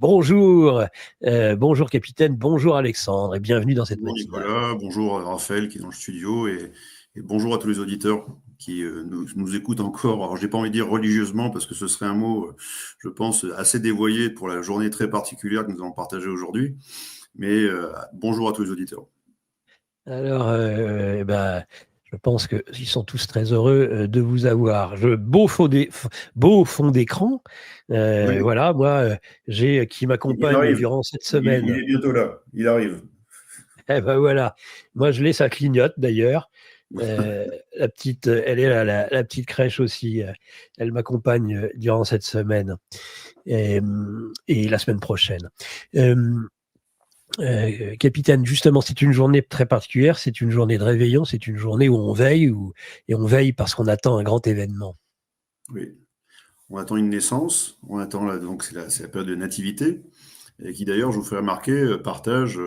Bonjour, bonjour capitaine, bonjour Alexandre et bienvenue dans cette Bonjour matinale. Nicolas, bonjour Raphaël qui est dans le studio et bonjour à tous les auditeurs qui nous écoutent encore. Alors, j'ai pas envie de dire religieusement parce que ce serait un mot, je pense, assez dévoyé pour la journée très particulière que nous allons partager aujourd'hui. Mais bonjour à tous les auditeurs. Alors, je pense qu'ils sont tous très heureux de vous avoir. Beau fond d'écran, Oui, voilà, moi, j'ai qui il m'accompagne arrive. durant cette Il semaine. est bientôt là. Il arrive. Eh ben voilà, moi je l'ai, ça clignote d'ailleurs. La petite, elle est là, la petite crèche aussi. Elle m'accompagne durant cette semaine et la semaine prochaine. Euh, Capitaine, justement, c'est une journée très particulière, c'est une journée de réveillon, c'est une journée où on veille, et on veille parce qu'on attend un grand événement. Oui. On attend une naissance. On attend donc c'est la période de nativité. Et qui d'ailleurs, je vous ferai remarquer, partage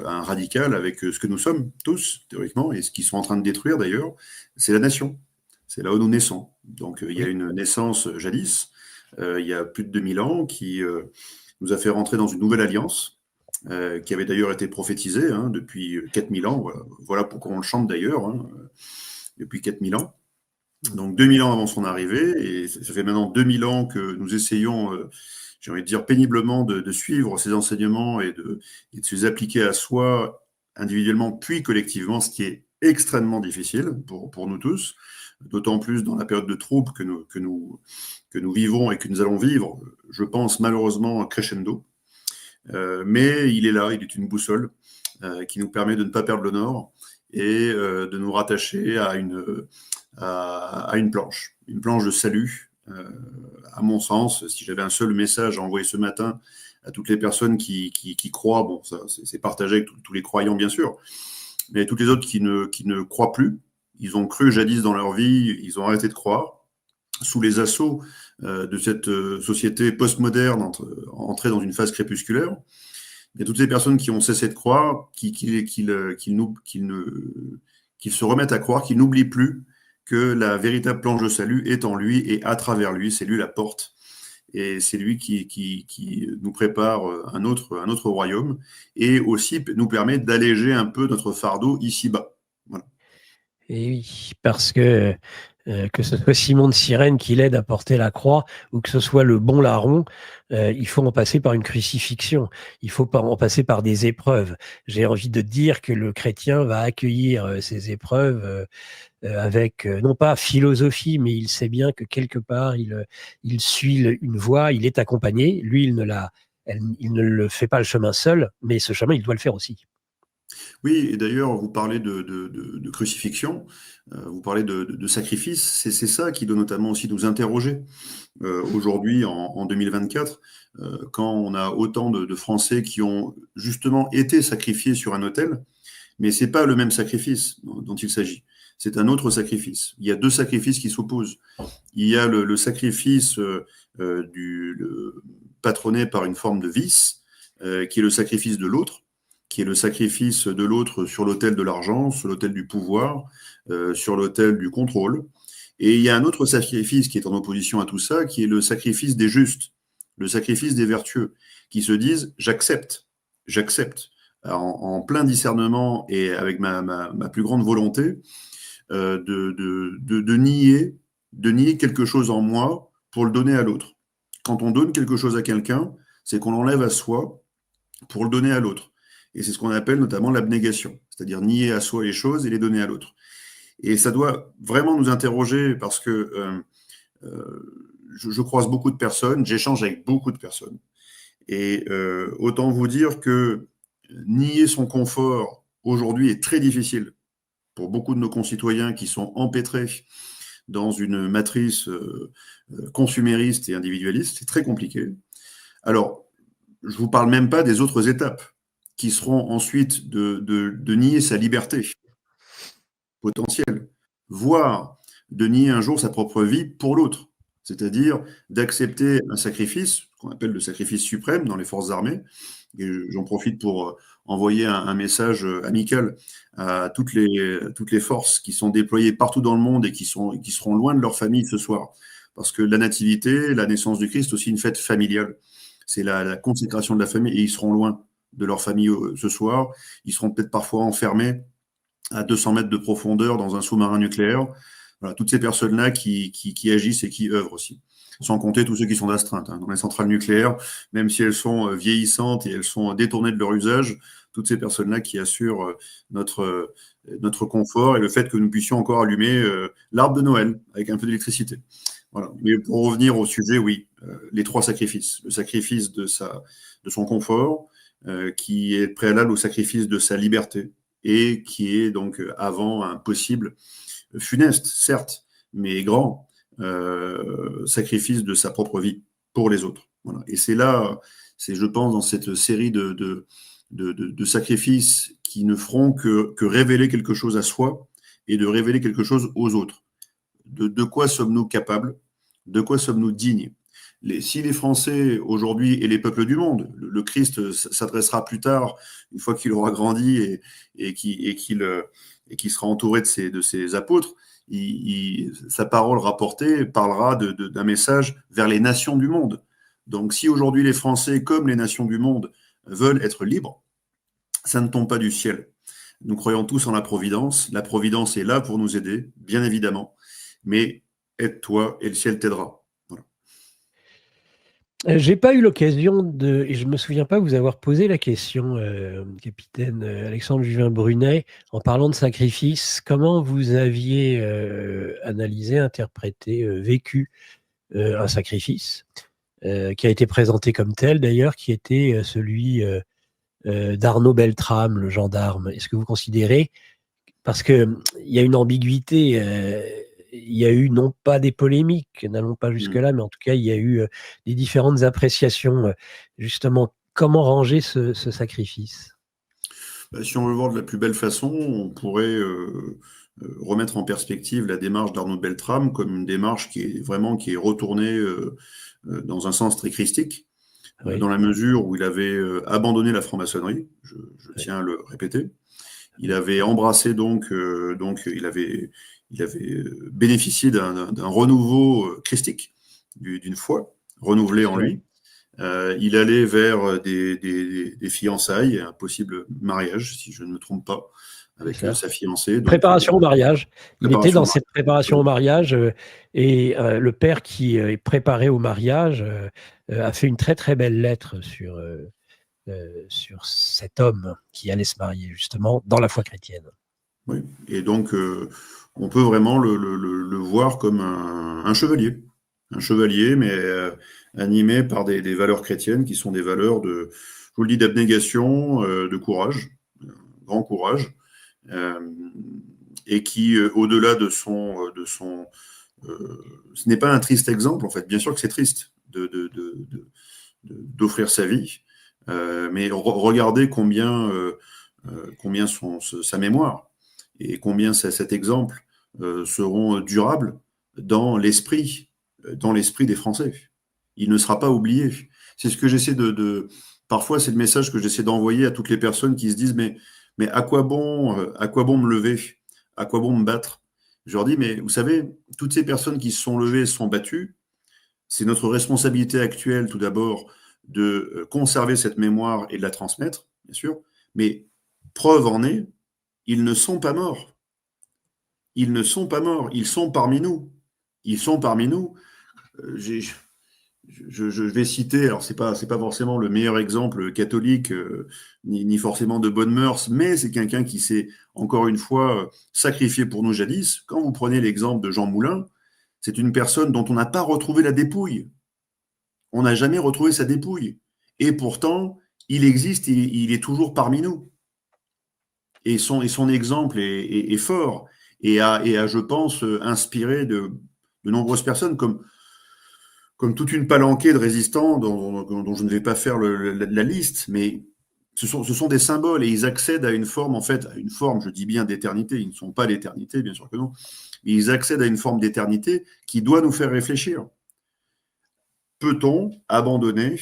un radical avec ce que nous sommes tous, théoriquement, et ce qu'ils sont en train de détruire d'ailleurs, c'est la nation. C'est là où nous naissons. Donc il y a Oui, une naissance jadis, il y a plus de 2000 ans, qui nous a fait rentrer dans une nouvelle alliance, qui avait d'ailleurs été prophétisée depuis 4000 ans. Voilà pourquoi on le chante d'ailleurs, depuis 4000 ans. Donc 2000 ans avant son arrivée, et ça fait maintenant 2000 ans que nous essayons, j'ai envie de dire péniblement, de suivre ces enseignements et de se les appliquer à soi individuellement puis collectivement, ce qui est extrêmement difficile pour nous tous, d'autant plus dans la période de trouble que nous vivons et que nous allons vivre, je pense malheureusement crescendo. Mais il est là, il est une boussole qui nous permet de ne pas perdre le nord et de nous rattacher à une planche de salut. À mon sens, si j'avais un seul message à envoyer ce matin à toutes les personnes qui croient, bon, ça c'est partagé avec tous les croyants bien sûr, mais toutes les autres qui ne croient plus, ils ont cru jadis dans leur vie, ils ont arrêté de croire, sous les assauts de cette société postmoderne entrée dans une phase crépusculaire. Il y a toutes ces personnes qui ont cessé de croire, qu'ils se remettent à croire, qu'ils n'oublient plus que la véritable planche de salut est en lui et à travers lui. C'est lui la porte. Et c'est lui qui nous prépare un autre royaume et aussi nous permet d'alléger un peu notre fardeau ici-bas. Voilà. et oui, parce que ce soit Simon de Cyrène qui l'aide à porter la croix, ou que ce soit le bon larron, il faut en passer par une crucifixion, il faut en passer par des épreuves. J'ai envie de dire que le chrétien va accueillir ces épreuves avec, non pas philosophie, mais il sait bien que quelque part, il suit une voie, il est accompagné. Lui, il ne le fait pas le chemin seul, mais ce chemin, il doit le faire aussi. Oui, et d'ailleurs, vous parlez de crucifixion, vous parlez de sacrifice. C'est ça qui doit notamment aussi nous interroger aujourd'hui en 2024, quand on a autant de Français qui ont justement été sacrifiés sur un autel, mais c'est pas le même sacrifice dont il s'agit. C'est un autre sacrifice. Il y a deux sacrifices qui s'opposent. Il y a le sacrifice patronné par une forme de vice, qui est le sacrifice de l'autre, qui est le sacrifice de l'autre sur l'autel de l'argent, sur l'autel du pouvoir, sur l'autel du contrôle. Et il y a un autre sacrifice qui est en opposition à tout ça, qui est le sacrifice des justes, le sacrifice des vertueux, qui se disent j'accepte, j'accepte, en plein discernement et avec ma plus grande volonté, de nier quelque chose en moi pour le donner à l'autre. Quand on donne quelque chose à quelqu'un, c'est qu'on l'enlève à soi pour le donner à l'autre. Et c'est ce qu'on appelle notamment l'abnégation, c'est-à-dire nier à soi les choses et les donner à l'autre. Et ça doit vraiment nous interroger parce que je croise beaucoup de personnes, j'échange avec beaucoup de personnes. Et autant vous dire que nier son confort aujourd'hui est très difficile pour beaucoup de nos concitoyens qui sont empêtrés dans une matrice consumériste et individualiste. C'est très compliqué. Alors, je ne vous parle même pas des autres étapes qui seront ensuite de nier sa liberté potentielle, voire de nier un jour sa propre vie pour l'autre, c'est-à-dire d'accepter un sacrifice, qu'on appelle le sacrifice suprême dans les forces armées. Et j'en profite pour envoyer un message amical à toutes les forces qui sont déployées partout dans le monde et qui seront loin de leur famille ce soir. Parce que la nativité, la naissance du Christ, c'est aussi une fête familiale. C'est la consécration de la famille, et ils seront loin de leur famille ce soir. Ils seront peut-être parfois enfermés à 200 mètres de profondeur dans un sous-marin nucléaire. Voilà, toutes ces personnes-là qui agissent et qui œuvrent aussi. Sans compter tous ceux qui sont d'astreinte. Dans les centrales nucléaires, même si elles sont vieillissantes et elles sont détournées de leur usage, toutes ces personnes-là qui assurent notre confort et le fait que nous puissions encore allumer l'arbre de Noël avec un peu d'électricité. Voilà. Mais pour revenir au sujet, oui, les 3 sacrifices. Le sacrifice de son confort, qui est préalable au sacrifice de sa liberté, et qui est donc avant un possible funeste, certes, mais grand sacrifice de sa propre vie pour les autres. Voilà. Et c'est là, je pense, dans cette série de sacrifices qui ne feront que révéler quelque chose à soi et de révéler quelque chose aux autres. De quoi sommes-nous capables? De quoi sommes-nous dignes? Si les Français aujourd'hui et les peuples du monde, le Christ s'adressera plus tard, une fois qu'il aura grandi et qu'il sera entouré de ses apôtres, sa parole rapportée parlera d'un message vers les nations du monde. Donc si aujourd'hui les Français, comme les nations du monde, veulent être libres, ça ne tombe pas du ciel. Nous croyons tous en la providence. La providence est là pour nous aider, bien évidemment, mais aide-toi et le ciel t'aidera. J'ai pas eu l'occasion et je me souviens pas vous avoir posé la question, capitaine Alexandre Juvin-Brunet, en parlant de sacrifice, comment vous aviez analysé, interprété, vécu un sacrifice qui a été présenté comme tel d'ailleurs, qui était celui d'Arnaud Beltrame, le gendarme. Est-ce que vous considérez, parce qu'il y a une ambiguïté, il y a eu non pas des polémiques, n'allons pas jusque-là, mais en tout cas, il y a eu des différentes appréciations. Justement, comment ranger ce sacrifice? Si on veut voir de la plus belle façon, on pourrait remettre en perspective la démarche d'Arnaud Beltrame comme une démarche qui est retournée dans un sens très christique, Oui, dans la mesure où il avait abandonné la franc-maçonnerie, je oui, tiens à le répéter. Il avait embrassé donc il avait bénéficié d'un renouveau christique, d'une foi tout à renouvelée en fait. lui. Il allait vers des fiançailles, un possible mariage, si je ne me trompe pas, C'est avec ça. sa fiancée. Donc, Préparation au mariage. Il était préparation dans au cette préparation au mariage. mariage et le père qui est préparé au mariage a fait une très très belle lettre sur cet homme qui allait se marier justement dans la foi chrétienne. Oui. Et donc, on peut vraiment le voir comme un chevalier. Un chevalier, mais animé par des valeurs chrétiennes qui sont des valeurs je vous le dis, d'abnégation, de courage, grand courage, euh, et qui, au-delà ce n'est pas un triste exemple, en fait. Bien sûr que c'est triste d'offrir sa vie, mais regardez combien sa mémoire et combien cet exemple seront durables dans l'esprit des Français. Il ne sera pas oublié. C'est ce que j'essaie parfois, c'est le message que j'essaie d'envoyer à toutes les personnes qui se disent mais à quoi bon me lever? À quoi bon me battre? Je leur dis, mais vous savez, toutes ces personnes qui se sont levées et se sont battues, c'est notre responsabilité actuelle, tout d'abord, de conserver cette mémoire et de la transmettre, bien sûr, mais preuve en est, ils ne sont pas morts. Ils ne sont pas morts, ils sont parmi nous. Ils sont parmi nous. Je vais citer, alors c'est pas forcément le meilleur exemple catholique, ni forcément de bonnes mœurs, mais c'est quelqu'un qui s'est, encore une fois, sacrifié pour nous jadis. Quand vous prenez l'exemple de Jean Moulin, c'est une personne dont on n'a pas retrouvé la dépouille. On n'a jamais retrouvé sa dépouille. Et pourtant, il existe, il est toujours parmi nous. Et son exemple est fort et a, je pense, inspiré de nombreuses personnes, comme toute une palanquée de résistants dont je ne vais pas faire la liste, mais ce sont des symboles et ils accèdent à une forme, en fait, à une forme, je dis bien d'éternité, ils ne sont pas l'éternité, bien sûr que non, mais ils accèdent à une forme d'éternité qui doit nous faire réfléchir. Peut-on abandonner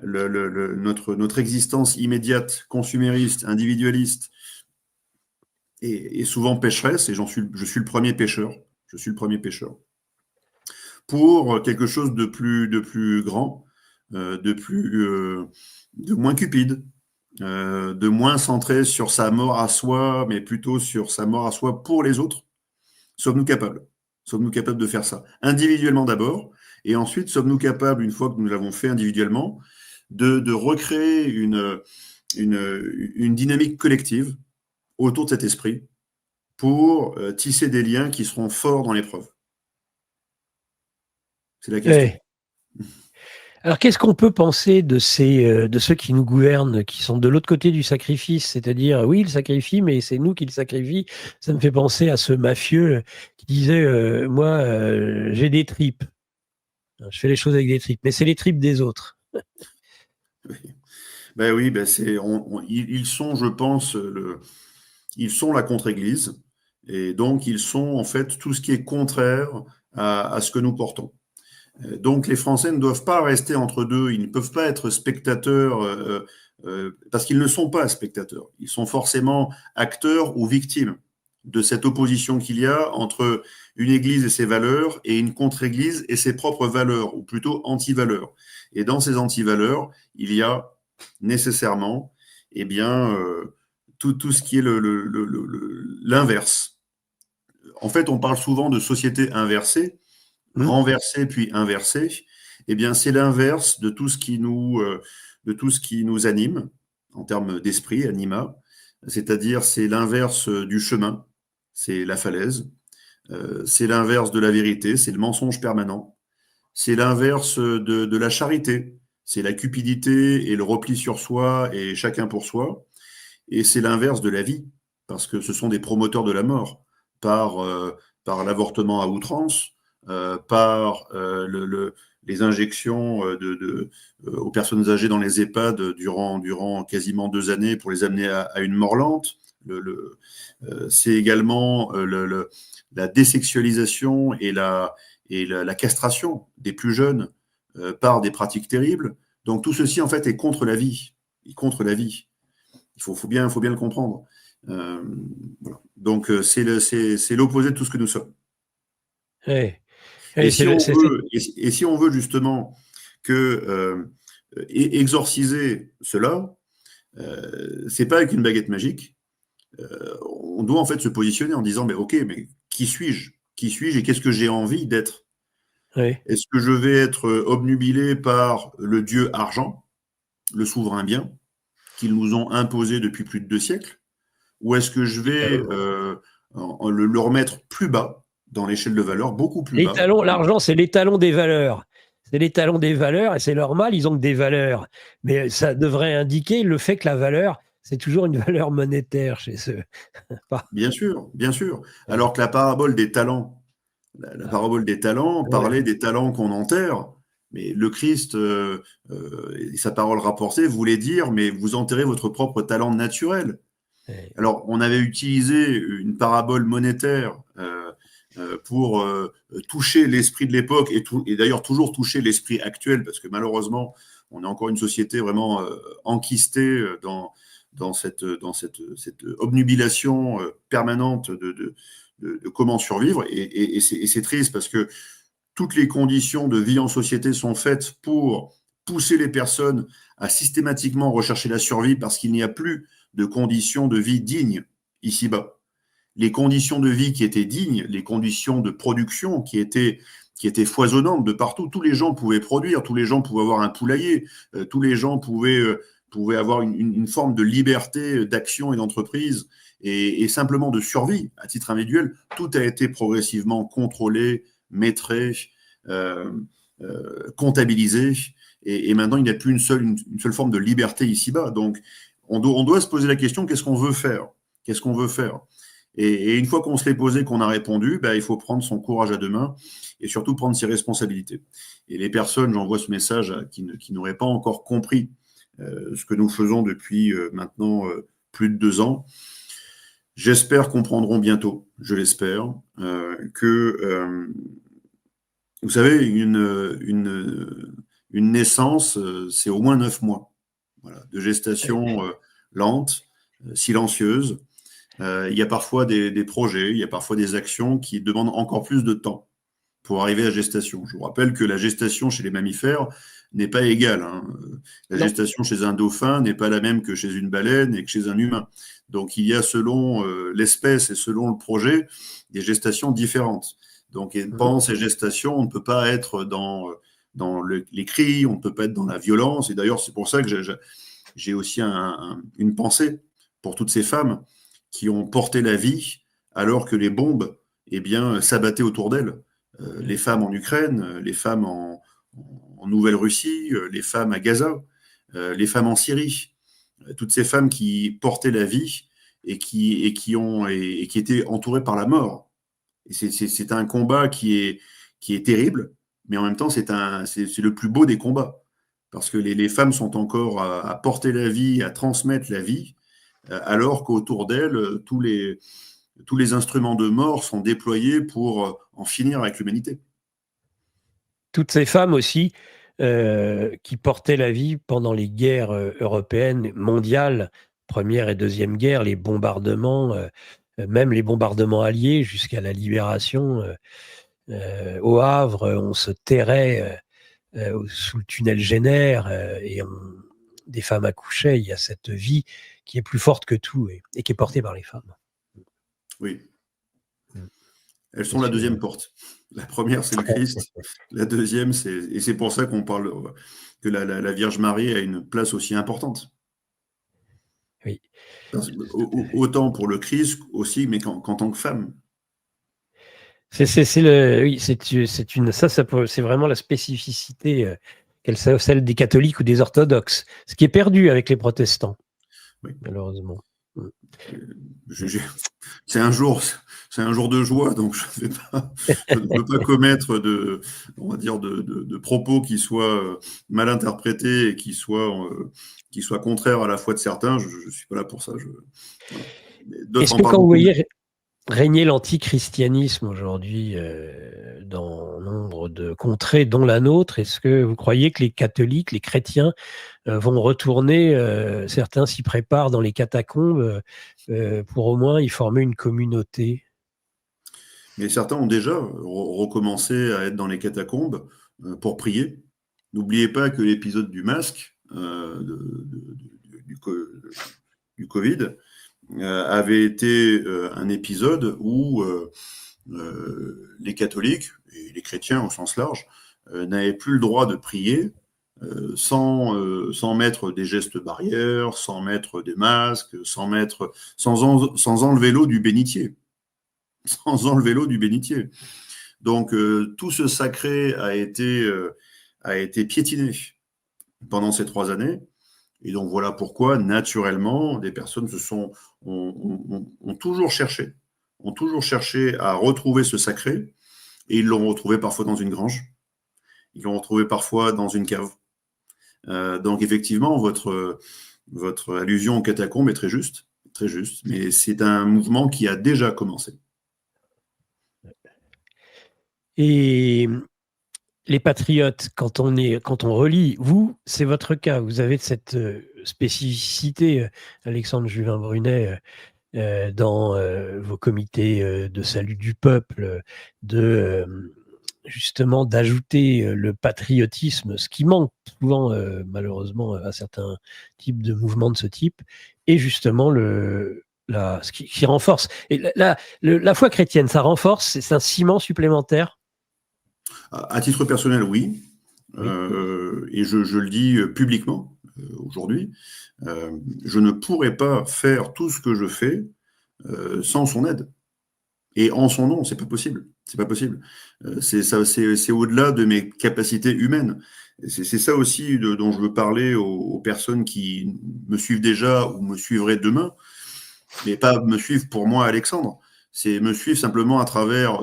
notre existence immédiate, consumériste, individualiste, et souvent pécheresse, et je suis le premier pécheur, pour quelque chose de plus grand, de moins cupide, de moins centré sur sa mort à soi, mais plutôt sur sa mort à soi pour les autres? Sommes-nous capables? Sommes-nous capables de faire ça? Individuellement d'abord, et ensuite, sommes-nous capables, une fois que nous l'avons fait individuellement, de recréer une dynamique collective autour de cet esprit pour tisser des liens qui seront forts dans l'épreuve? C'est la question. Ouais. Alors, qu'est-ce qu'on peut penser de de ceux qui nous gouvernent, qui sont de l'autre côté du sacrifice? C'est-à-dire, oui, il sacrifie, mais c'est nous qui le sacrifie. Ça me fait penser à ce mafieux qui disait, moi, j'ai des tripes. Je fais les choses avec des tripes, mais c'est les tripes des autres. Oui. Ben oui, ben ils sont, je pense, ils sont la contre-église, et donc ils sont en fait tout ce qui est contraire à ce que nous portons. Donc les Français ne doivent pas rester entre deux, ils ne peuvent pas être spectateurs, parce qu'ils ne sont pas spectateurs, ils sont forcément acteurs ou victimes de cette opposition qu'il y a entre une église et ses valeurs et une contre-église et ses propres valeurs, ou plutôt anti-valeurs. Et dans ces anti-valeurs, il y a nécessairement eh bien, tout ce qui est l'inverse. En fait, on parle souvent de société inversée, renversée puis inversée. Eh bien, c'est l'inverse de tout ce qui nous anime en termes d'esprit, anima. C'est-à-dire, c'est l'inverse du chemin, c'est la falaise. C'est l'inverse de la vérité, c'est le mensonge permanent. C'est l'inverse de la charité, c'est la cupidité et le repli sur soi et chacun pour soi. Et c'est l'inverse de la vie, parce que ce sont des promoteurs de la mort, par l'avortement à outrance, par les injections aux personnes âgées dans les EHPAD durant quasiment 2 années pour les amener à une mort lente. C'est également la désexualisation et la castration des plus jeunes par des pratiques terribles. Donc tout ceci, en fait, est contre la vie. Contre la vie. Il faut bien le comprendre. Voilà. Donc c'est l'opposé de tout ce que nous sommes. Ouais. Et Ouais, si on veut justement exorciser cela, c'est pas avec une baguette magique. On doit en fait se positionner en disant mais ok, mais qui suis-je? Qui suis-je et qu'est-ce que j'ai envie d'être? ouais. Est-ce que je vais être obnubilé par le dieu argent, le souverain bien, qu'ils nous ont imposé depuis plus de 2 siècles? Ou est-ce que je vais le remettre plus bas dans l'échelle de valeur, beaucoup plus bas? L'argent, c'est l'étalon des valeurs. C'est l'étalon des valeurs et c'est normal, ils ont que des valeurs. Mais ça devrait indiquer le fait que la valeur, c'est toujours une valeur monétaire chez eux. Bien sûr, bien sûr. Alors que la parabole des talents, la parabole des talents Ouais. parlait des talents qu'on enterre. Mais le Christ, et sa parole rapportée, voulait dire, mais vous enterrez votre propre talent naturel. Ouais. Alors, on avait utilisé une parabole monétaire pour toucher l'esprit de l'époque et d'ailleurs toujours toucher l'esprit actuel, parce que malheureusement, on est encore une société vraiment enquistée dans cette obnubilation permanente de comment survivre. Et c'est triste parce que toutes les conditions de vie en société sont faites pour pousser les personnes à systématiquement rechercher la survie parce qu'il n'y a plus de conditions de vie dignes ici-bas. Les conditions de vie qui étaient dignes, les conditions de production qui étaient foisonnantes de partout, tous les gens pouvaient produire, tous les gens pouvaient avoir un poulailler, tous les gens pouvaient avoir une forme de liberté d'action et d'entreprise et simplement de survie à titre individuel. Tout a été progressivement contrôlé, maîtrisé, comptabilisé, et maintenant il n'y a plus une seule forme de liberté ici-bas. Donc on doit se poser la question, qu'est-ce qu'on veut faire? Qu'est-ce qu'on veut faire? Et une fois qu'on se l'est posé, qu'on a répondu, il faut prendre son courage à deux mains et surtout prendre ses responsabilités. Et les personnes, j'envoie ce message qui n'auraient pas encore compris ce que nous faisons depuis maintenant plus de 2 ans, j'espère comprendront bientôt, je l'espère, que, vous savez, une naissance, c'est au moins 9 mois, voilà, de gestation lente, silencieuse. Il y a parfois des projets, il y a parfois des actions qui demandent encore plus de temps pour arriver à gestation. Je vous rappelle que la gestation chez les mammifères n'est pas égale, hein. La Non. gestation chez un dauphin n'est pas la même que chez une baleine et que chez un humain. Donc il y a selon l'espèce et selon le projet des gestations différentes. Donc pendant ces gestations, on ne peut pas être dans les cris, on ne peut pas être dans la violence. Et d'ailleurs, c'est pour ça que j'ai aussi une pensée pour toutes ces femmes qui ont porté la vie alors que les bombes eh bien, s'abattaient autour d'elles. Les femmes en Ukraine, les femmes en Nouvelle-Russie, les femmes à Gaza, les femmes en Syrie. Toutes ces femmes qui portaient la vie et qui étaient entourées par la mort. Et c'est un combat qui est terrible, mais en même temps, c'est le plus beau des combats. Parce que les femmes sont encore à porter la vie, à transmettre la vie, alors qu'autour d'elles, tous les instruments de mort sont déployés pour en finir avec l'humanité. Toutes ces femmes aussi qui portaient la vie pendant les guerres européennes, mondiales, Première et Deuxième Guerre, les bombardements, même les bombardements alliés jusqu'à la libération. Au Havre, on se terrait sous le tunnel Génère des femmes accouchaient. Il y a cette vie qui est plus forte que tout et qui est portée par les femmes. Oui. Elles sont la deuxième porte. La première, c'est le Christ. La deuxième, et c'est pour ça qu'on parle que la Vierge Marie a une place aussi importante. Oui. Autant pour le Christ aussi, mais qu'en tant que femme. C'est vraiment la spécificité, celle des catholiques ou des orthodoxes, ce qui est perdu avec les protestants, oui. Malheureusement. C'est un jour de joie, donc je ne veux pas commettre de propos qui soient mal interprétés et qui soient contraires à la foi de certains. Je ne suis pas là pour ça. Voilà. Est-ce que quand vous voyez régner l'antichristianisme aujourd'hui dans nombre de contrées, dont la nôtre, est-ce que vous croyez que les catholiques, les chrétiens vont retourner, certains s'y préparent dans les catacombes pour au moins y former une communauté? Mais certains ont déjà recommencé à être dans les catacombes pour prier. N'oubliez pas que l'épisode du masque du Covid avait été un épisode où les catholiques et les chrétiens au sens large n'avaient plus le droit de prier sans mettre des gestes barrières, sans mettre des masques, sans enlever l'eau du bénitier. Sans enlever l'eau du bénitier. Donc tout ce sacré a été piétiné pendant ces 3 années. Et donc voilà pourquoi, naturellement, des personnes ont toujours cherché à retrouver ce sacré, et ils l'ont retrouvé parfois dans une grange, ils l'ont retrouvé parfois dans une cave. Donc effectivement, votre allusion aux catacombes est très juste, mais c'est un mouvement qui a déjà commencé. Et les patriotes, quand on relit, c'est votre cas, vous avez cette spécificité, Alexandre Juvin-Brunet, dans vos comités de salut du peuple, justement d'ajouter le patriotisme, ce qui manque souvent malheureusement à certains types de mouvements de ce type, et justement ce qui renforce. Et la foi chrétienne, ça renforce, c'est un ciment supplémentaire? À titre personnel, oui. Et je le dis publiquement aujourd'hui. Je ne pourrais pas faire tout ce que je fais sans son aide. Et en son nom, c'est pas possible. C'est pas possible. C'est au-delà de mes capacités humaines. C'est ça aussi dont je veux parler aux personnes qui me suivent déjà ou me suivraient demain, mais pas me suivre pour moi, Alexandre. C'est me suivre simplement à travers.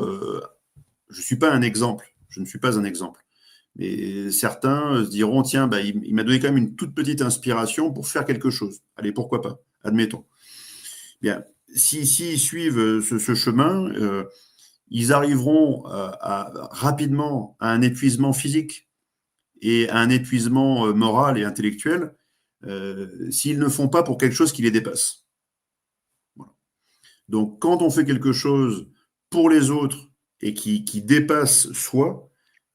Je suis pas un exemple. Je ne suis pas un exemple. Mais certains se diront, tiens, il m'a donné quand même une toute petite inspiration pour faire quelque chose. Allez, pourquoi pas? Admettons. Bien, s'ils suivent ce chemin, ils arriveront rapidement à un épuisement physique et à un épuisement moral et intellectuel s'ils ne font pas pour quelque chose qui les dépasse. Voilà. Donc, quand on fait quelque chose pour les autres et qui dépasse soi,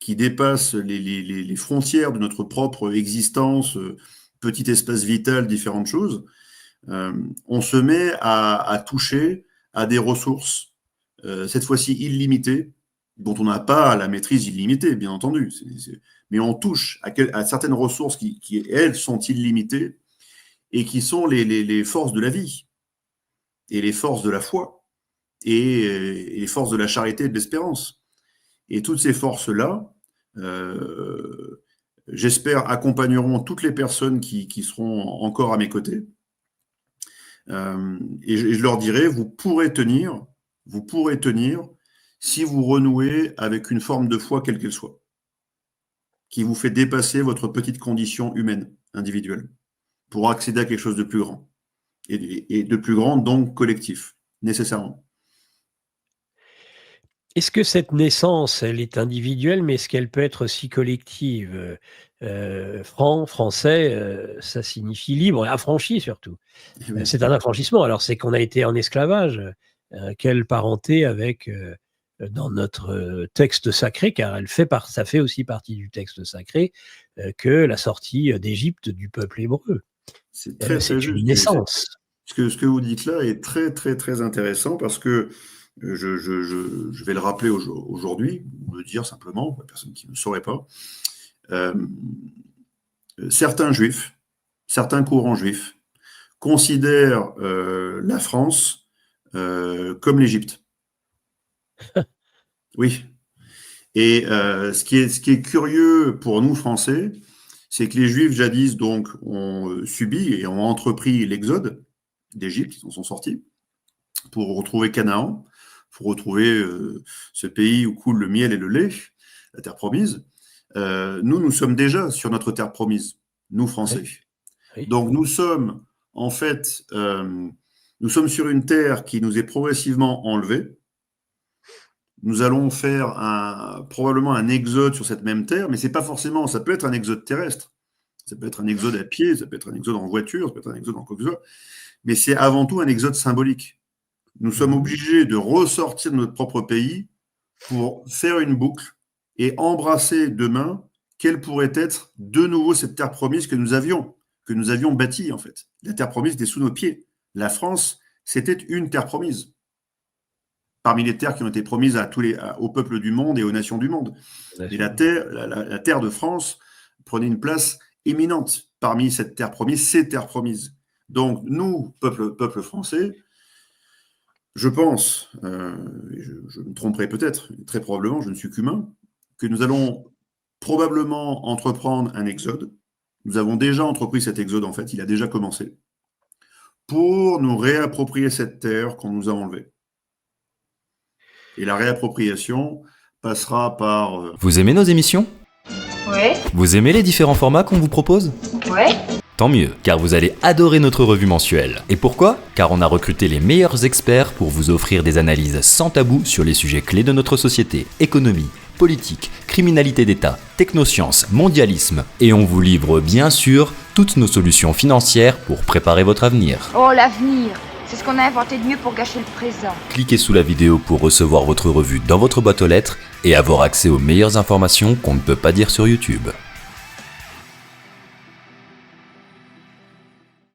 qui dépasse les frontières de notre propre existence, petit espace vital, différentes choses, on se met à toucher à des ressources, cette fois-ci illimitées, dont on n'a pas la maîtrise illimitée, bien entendu. Mais on touche à certaines ressources qui, elles, sont illimitées et qui sont les forces de la vie et les forces de la foi et les forces de la charité et de l'espérance. Et toutes ces forces-là, j'espère, accompagneront toutes les personnes qui seront encore à mes côtés. Et je leur dirai, vous pourrez tenir si vous renouez avec une forme de foi quelle qu'elle soit, qui vous fait dépasser votre petite condition humaine, individuelle, pour accéder à quelque chose de plus grand. Et de plus grand, donc collectif, nécessairement. Est-ce que cette naissance, elle est individuelle, mais est-ce qu'elle peut être aussi collective? Français, ça signifie libre, affranchi surtout. Oui. C'est un affranchissement. Alors, c'est qu'on a été en esclavage. Quelle parenté avec, dans notre texte sacré, car ça fait aussi partie du texte sacré, que la sortie d'Égypte du peuple hébreu. C'est très, très C'est juste. une naissance. Ce que vous dites là est très, très, très intéressant parce que je vais le rappeler aujourd'hui, ou le dire simplement, pour la personne qui ne saurait pas. Certains juifs, certains courants juifs, considèrent la France comme l'Égypte. Oui. Et ce qui est curieux pour nous, Français, c'est que les Juifs, jadis, donc, ont subi et ont entrepris l'exode d'Égypte, ils en sont sortis, pour retrouver Canaan, pour retrouver ce pays où coule le miel et le lait, la terre promise. Nous sommes déjà sur notre terre promise, nous, Français. Oui. Oui. Donc, nous sommes, en fait, nous sommes sur une terre qui nous est progressivement enlevée. Nous allons faire probablement un exode sur cette même terre, mais c'est pas forcément, ça peut être un exode terrestre, ça peut être un exode à pied, ça peut être un exode en voiture, ça peut être un exode en quoi que ce soit, mais c'est avant tout un exode symbolique. Nous sommes obligés de ressortir de notre propre pays pour faire une boucle et embrasser demain quelle pourrait être de nouveau cette terre promise que nous avions bâtie en fait. La terre promise était sous nos pieds. La France, c'était une terre promise. Parmi les terres qui ont été promises au peuple du monde et aux nations du monde. Et la terre de France prenait une place éminente parmi ces terres promises. Donc, nous, peuple français, je pense, je me tromperai peut-être, très probablement, je ne suis qu'humain, que nous allons probablement entreprendre un exode. Nous avons déjà entrepris cet exode, en fait, il a déjà commencé, pour nous réapproprier cette terre qu'on nous a enlevée. Et la réappropriation passera par... Vous aimez nos émissions ? Ouais. Vous aimez les différents formats qu'on vous propose ? Ouais. Tant mieux, car vous allez adorer notre revue mensuelle. Et pourquoi ? Car on a recruté les meilleurs experts pour vous offrir des analyses sans tabou sur les sujets clés de notre société, économie, politique, criminalité d'État, technosciences, mondialisme. Et on vous livre bien sûr toutes nos solutions financières pour préparer votre avenir. Oh, l'avenir, c'est ce qu'on a inventé de mieux pour gâcher le présent. Cliquez sous la vidéo pour recevoir votre revue dans votre boîte aux lettres et avoir accès aux meilleures informations qu'on ne peut pas dire sur YouTube.